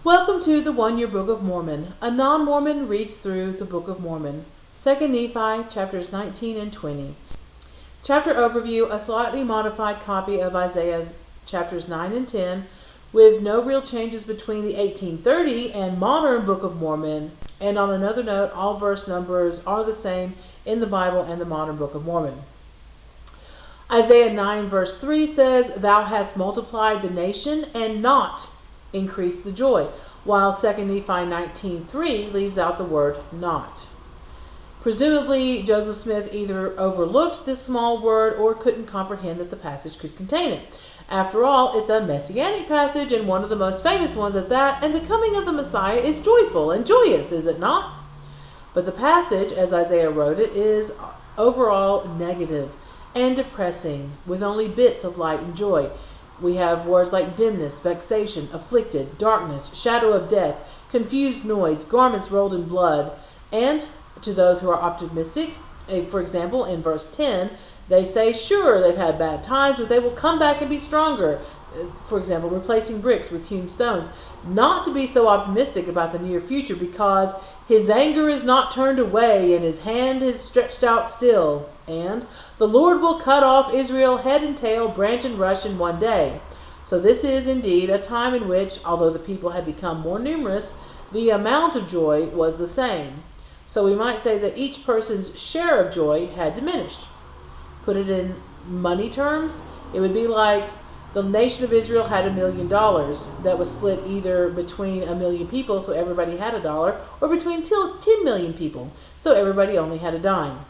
Welcome to the One-Year Book of Mormon. A non-Mormon reads through the Book of Mormon. 2 Nephi, chapters 19 and 20. Chapter overview, a slightly modified copy of Isaiah's chapters 9 and 10, with no real changes between the 1830 and modern Book of Mormon. And on another note, all verse numbers are the same in the Bible and the modern Book of Mormon. Isaiah 9 verse 3 says, "Thou hast multiplied the nation and not increased the joy," while 2 Nephi 19:3 leaves out the word not. Presumably, Joseph Smith either overlooked this small word or couldn't comprehend that the passage could contain it. After all, it's a messianic passage and one of the most famous ones at that, and the coming of the Messiah is joyful and joyous, is it not? But the passage, as Isaiah wrote it, is overall negative and depressing, with only bits of light and joy. We have words like dimness, vexation, afflicted, darkness, shadow of death, confused noise, garments rolled in blood. And to those who are optimistic, for example, in verse 10, they say, sure, they've had bad times, but they will come back and be stronger. For example, replacing bricks with hewn stones. Not to be so optimistic about the near future, because his anger is not turned away and his hand is stretched out still. And the Lord will cut off Israel head and tail, branch and rush in one day. So this is indeed a time in which, although the people had become more numerous, the amount of joy was the same. So we might say that each person's share of joy had diminished. Put it in money terms, it would be like the nation of Israel had $1 million that was split either between 1 million people, so everybody had $1, or between 10 million people, so everybody only had a dime.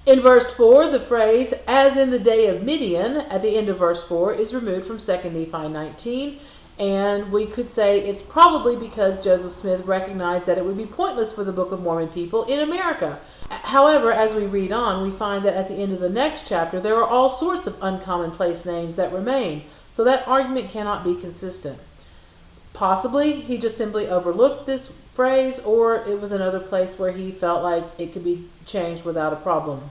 In verse 4, the phrase, as in the day of Midian, at the end of verse 4, is removed from 2 Nephi 19, and we could say it's probably because Joseph Smith recognized that it would be pointless for the Book of Mormon people in America. However, as we read on, we find that at the end of the next chapter, there are all sorts of uncommon place names that remain, so that argument cannot be consistent. Possibly, he just simply overlooked this phrase, or it was another place where he felt like it could be changed without a problem.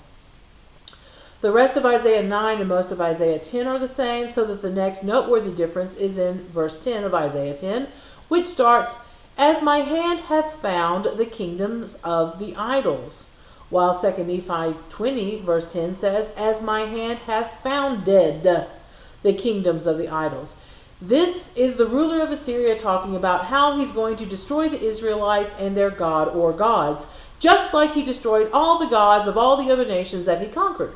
The rest of Isaiah 9 and most of Isaiah 10 are the same, so that the next noteworthy difference is in verse 10 of Isaiah 10, which starts, "As my hand hath found the kingdoms of the idols," while 2 Nephi 20 verse 10 says, "As my hand hath founded the kingdoms of the idols." This is the ruler of Assyria talking about how he's going to destroy the Israelites and their god or gods, just like he destroyed all the gods of all the other nations that he conquered.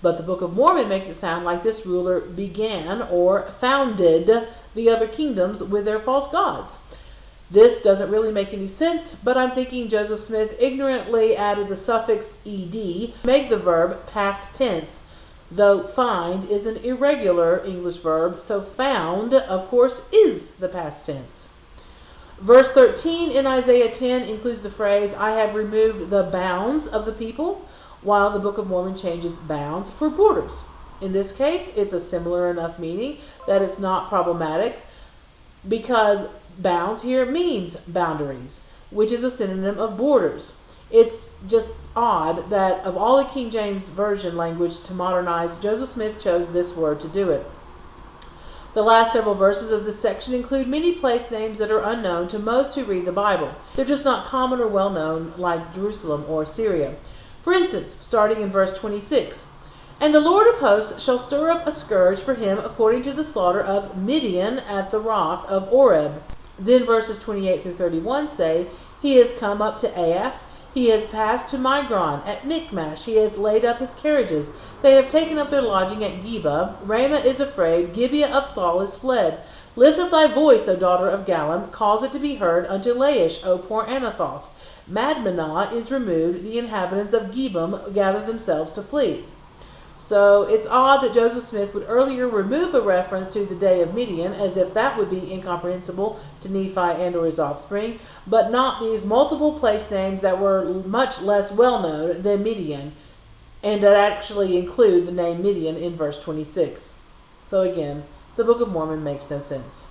But the Book of Mormon makes it sound like this ruler began or founded the other kingdoms with their false gods. This doesn't really make any sense, but I'm thinking Joseph Smith ignorantly added the suffix ed to make the verb past tense, though find is an irregular English verb, so found, of course, is the past tense. Verse 13 in Isaiah 10 includes the phrase, "I have removed the bounds of the people," while the Book of Mormon changes bounds for borders. In this case, it's a similar enough meaning that it's not problematic, because bounds here means boundaries, which is a synonym of borders. It's just odd that of all the King James Version language to modernize, Joseph Smith chose this word to do it. The last several verses of this section include many place names that are unknown to most who read the Bible. They're just not common or well known like Jerusalem or Syria. For instance, starting in verse 26, "And the Lord of hosts shall stir up a scourge for him according to the slaughter of Midian at the rock of Oreb." Then verses 28 through 31 say, "He has come up to Aaph. He has passed to Migron. At Michmash he has laid up his carriages. They have taken up their lodging at Geba. Ramah is afraid. Gibeah of Saul is fled. Lift up thy voice, O daughter of Gallim. Cause it to be heard unto Laish, O poor Anathoth. Madmenah is removed. The inhabitants of Gebim gather themselves to flee." So it's odd that Joseph Smith would earlier remove a reference to the day of Midian, as if that would be incomprehensible to Nephi and or his offspring, but not these multiple place names that were much less well known than Midian, and that actually include the name Midian in verse 26. So again, the Book of Mormon makes no sense.